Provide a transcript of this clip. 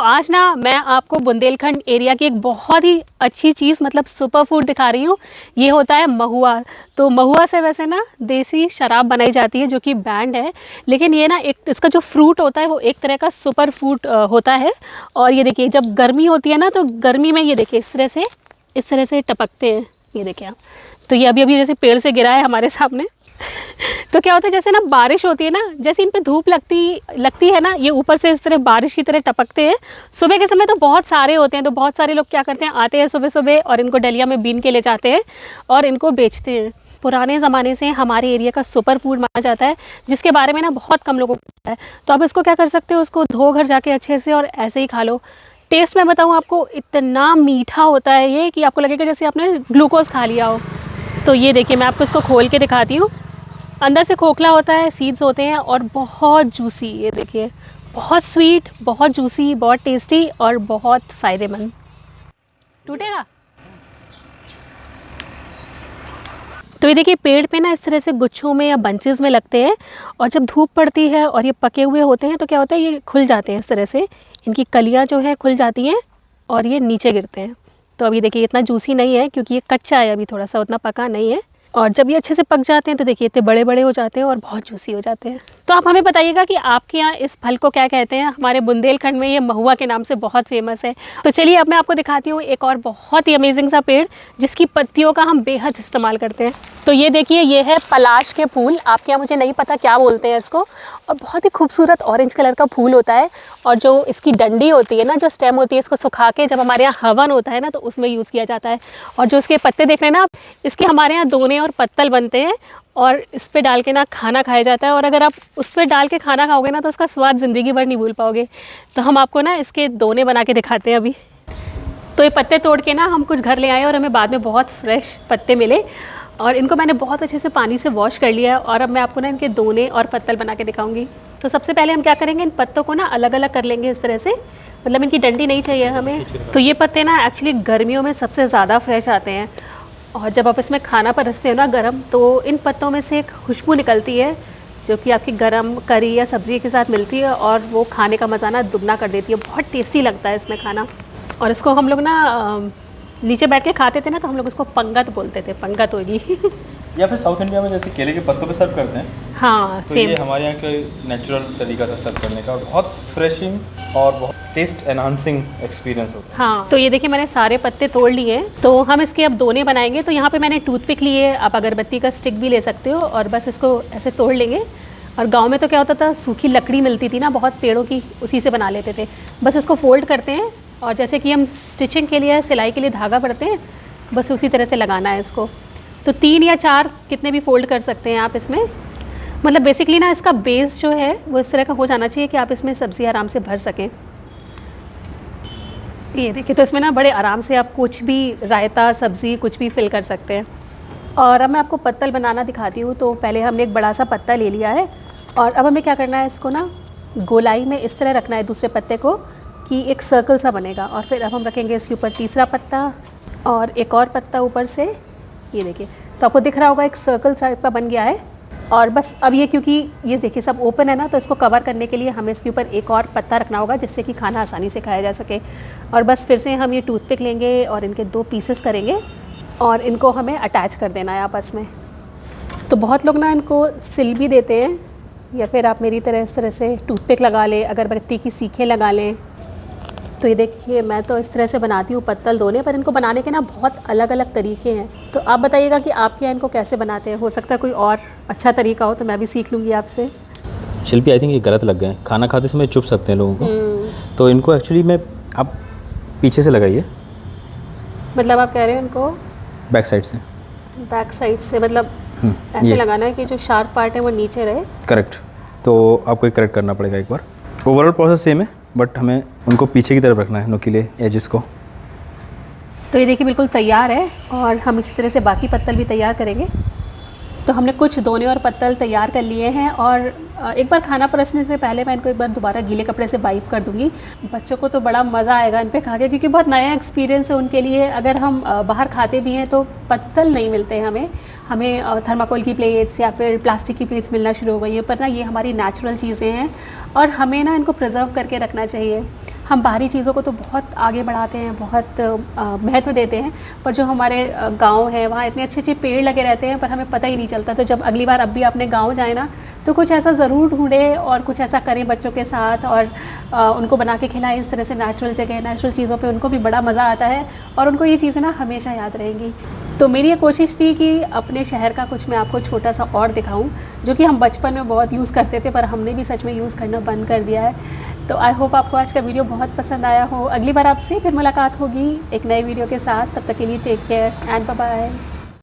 आज ना मैं आपको बुंदेलखंड एरिया की एक बहुत ही अच्छी चीज़ मतलब सुपर फूड दिखा रही हूँ। ये होता है महुआ। तो महुआ से वैसे ना देसी शराब बनाई जाती है जो कि बैंड है, लेकिन ये ना एक इसका जो फ्रूट होता है वो एक तरह का सुपर फूड होता है। और ये देखिए जब गर्मी होती है ना तो गर्मी में ये देखिए इस तरह से टपकते हैं। ये देखिए आप, तो ये अभी अभी जैसे पेड़ से गिरा है हमारे सामने। तो क्या होता है जैसे ना बारिश होती है ना, जैसे इन पे धूप लगती है ना, ये ऊपर से इस तरह बारिश की तरह टपकते हैं। सुबह के समय तो बहुत सारे होते हैं, तो बहुत सारे लोग क्या करते हैं, आते हैं सुबह सुबह और इनको डलिया में बीन के ले जाते हैं और इनको बेचते हैं। पुराने ज़माने से हमारे एरिया का सुपर फूड माना जाता है, जिसके बारे में ना बहुत कम लोगों को पता है। तो आप इसको क्या कर सकते हो, उसको धो घर जाके अच्छे से और ऐसे ही खा लो। टेस्ट मैं बताऊँ आपको, इतना मीठा होता है ये कि आपको लगेगा जैसे आपने ग्लूकोज खा लिया हो। तो ये देखिए मैं आपको इसको खोल के दिखाती हूँ। अंदर से खोखला होता है, सीड्स होते हैं और बहुत जूसी। ये देखिए बहुत स्वीट, बहुत जूसी, बहुत टेस्टी और बहुत फ़ायदेमंद। टूटेगा। तो ये देखिए पेड़ पे ना इस तरह से गुच्छों में या बंचेस में लगते हैं, और जब धूप पड़ती है और ये पके हुए होते हैं तो क्या होता है, ये खुल जाते हैं इस तरह से। इनकी कलियाँ जो हैं खुल जाती हैं और ये नीचे गिरते हैं। तो अभी देखिए इतना जूसी नहीं है क्योंकि ये कच्चा है, अभी थोड़ा सा उतना पका नहीं है। और जब ये अच्छे से पक जाते हैं तो देखिए इतने बड़े बड़े हो जाते हैं और बहुत जूसी हो जाते हैं। तो आप हमें बताइएगा कि आपके यहाँ इस फल को क्या कहते हैं। हमारे बुंदेलखंड में ये महुआ के नाम से बहुत फेमस है। तो चलिए अब मैं आपको दिखाती हूँ एक और बहुत ही अमेजिंग सा पेड़ जिसकी पत्तियों का हम बेहद इस्तेमाल करते हैं। तो ये देखिए ये है पलाश के फूल। आपके यहाँ मुझे नहीं पता क्या बोलते हैं इसको, और बहुत ही खूबसूरत ऑरेंज कलर का फूल होता है। और जो इसकी डंडी होती है ना, जो स्टेम होती है, इसको सुखा के जब हमारे यहाँ हवन होता है ना तो उसमें यूज़ किया जाता है। और जो इसके पत्ते देख रहे हैं ना आप, इसके हमारे यहाँ दोने और पत्तल बनते हैं और इस पे डाल के ना खाना खाया जाता है। और अगर आप उस पर डाल के खाना खाओगे ना तो उसका स्वाद ज़िंदगी भर नहीं भूल पाओगे। तो हम आपको ना इसके दोने बना के दिखाते हैं अभी। तो ये पत्ते तोड़ के ना हम कुछ घर ले आए और हमें बाद में बहुत फ्रेश पत्ते मिले, और इनको मैंने बहुत अच्छे से पानी से वॉश कर लिया है। और अब मैं आपको ना इनके दोने और पत्तल बना के दिखाऊंगी। तो सबसे पहले हम क्या करेंगे, इन पत्तों को ना अलग अलग कर लेंगे इस तरह से, मतलब इनकी डंडी नहीं चाहिए हमें। तो ये पत्ते ना एक्चुअली गर्मियों में सबसे ज़्यादा फ्रेश आते हैं, और जब आप इसमें खाना परसते हो ना गरम, तो इन पत्तों में से एक खुशबू निकलती है जो कि आपकी गरम करी या सब्ज़ी के साथ मिलती है, और वो खाने का मज़ा ना दुगना कर देती है। बहुत टेस्टी लगता है इसमें खाना। और इसको हम लोग ना नीचे बैठ के खाते थे ना, तो हम लोग उसको पंगत बोलते थे, पंगत होगी। या फिर साउथ इंडिया में जैसे केले के पत्तों पे सर्व करते हैं। हाँ तो सेम। ये हमारे यहाँ का नेचुरल तरीका था सर्व करने का, बहुत फ्रेशिंग और बहुत टेस्ट एनहांसिंग एक्सपीरियंस होता है। हाँ तो ये देखिए मैंने सारे पत्ते तोड़ लिए हैं। तो हम इसके अब दोने बनाएंगे। तो यहाँ पे मैंने टूथपिक ली है, आप अगरबत्ती का स्टिक भी ले सकते हो, और बस इसको ऐसे तोड़ लेंगे। और गांव में तो क्या होता था, सूखी लकड़ी मिलती थी ना बहुत पेड़ों की, उसी से बना लेते थे। बस इसको फोल्ड करते हैं, और जैसे कि हम स्टिचिंग के लिए, सिलाई के लिए धागा पड़ते हैं, बस उसी तरह से लगाना है इसको। तो 3 या 4 कितने भी फोल्ड कर सकते हैं आप इसमें। मतलब बेसिकली ना इसका बेस जो है वो इस तरह का हो जाना चाहिए कि आप इसमें सब्ज़ी आराम से भर सकें। ये देखिए, तो इसमें ना बड़े आराम से आप कुछ भी रायता, सब्ज़ी कुछ भी फिल कर सकते हैं। और अब मैं आपको पत्तल बनाना दिखाती हूँ। तो पहले हमने एक बड़ा सा पत्ता ले लिया है, और अब हमें क्या करना है, इसको ना गोलाई में इस तरह रखना है दूसरे पत्ते को कि एक सर्कल सा बनेगा। और फिर अब हम रखेंगे इसके ऊपर तीसरा पत्ता और एक और पत्ता ऊपर से। ये देखिए, तो आपको दिख रहा होगा एक सर्कल टाइप का बन गया है। और बस अब ये, क्योंकि ये देखिए सब ओपन है ना, तो इसको कवर करने के लिए हमें इसके ऊपर एक और पत्ता रखना होगा जिससे कि खाना आसानी से खाया जा सके। और बस फिर से हम ये टूथपिक लेंगे और इनके 2 पीसेस करेंगे, और इनको हमें अटैच कर देना है आपस में। तो बहुत लोग ना इनको सिल भी देते हैं, या फिर आप मेरी तरह इस तरह से टूथपिक लगा लें, अगरबत्ती की सीखें लगा लें। तो ये देखिए मैं तो इस तरह से बनाती हूँ पत्तल दोने, पर इनको बनाने के ना बहुत अलग अलग तरीके हैं। तो आप बताइएगा कि आपके यहाँ इनको कैसे बनाते हैं। हो सकता है कोई और अच्छा तरीका हो तो मैं भी सीख लूँगी आपसे। शिल्पी आई थिंक ये गलत लग गए, खाना खाते समय चुप सकते हैं लोगों को। तो इनको एक्चुअली में आप पीछे से लगाइए। मतलब आप कह रहे हैं इनको बैक साइड से। बैक साइड से मतलब ऐसे लगाना है कि जो शार्प पार्ट है वो नीचे रहे। करेक्ट। तो आपको करेक्ट करना पड़ेगा एक बार। ओवरऑल प्रोसेस सेम है, बट हमें उनको पीछे की तरफ रखना है, नुकीले एजेस को। तो ये देखिए बिल्कुल तैयार है, और हम इसी तरह से बाकी पत्तल भी तैयार करेंगे। तो हमने कुछ दोने और पत्तल तैयार कर लिए हैं, और एक बार खाना परसने से पहले मैं इनको एक बार दोबारा गीले कपड़े से वाइप कर दूंगी। बच्चों को तो बड़ा मज़ा आएगा इन पे खा के, क्योंकि बहुत नया एक्सपीरियंस है उनके लिए। अगर हम बाहर खाते भी हैं तो पत्तल नहीं मिलते हैं हमें थर्माकोल की प्लेट्स या फिर प्लास्टिक की प्लेट्स मिलना शुरू हो गई हैं। पर ना ये हमारी नेचुरल चीज़ें हैं, और हमें ना इनको प्रिजर्व करके रखना चाहिए। हम बाहरी चीज़ों को तो बहुत आगे बढ़ाते हैं, बहुत महत्व देते हैं, पर जो हमारे गांव है वहाँ इतने अच्छे अच्छे पेड़ लगे रहते हैं पर हमें पता ही नहीं चलता। तो जब अगली बार अब भी अपने गांव जाए ना, तो कुछ ऐसा ज़रूर ढूंढें और कुछ ऐसा करें बच्चों के साथ, और उनको बना के खिलाएं इस तरह से। नेचुरल जगह, नेचुरल चीज़ों पे उनको भी बड़ा मज़ा आता है और उनको ये चीज़ें ना हमेशा याद रहेंगी। तो मेरी ये कोशिश थी कि अपने शहर का कुछ मैं आपको छोटा सा और दिखाऊं, जो कि हम बचपन में बहुत यूज़ करते थे पर हमने भी सच में यूज़ करना बंद कर दिया है। तो आई होप आपको आज का वीडियो बहुत पसंद आया हो। अगली बार आपसे फिर मुलाकात होगी एक नए वीडियो के साथ। तब तक के लिए take care and bye bye.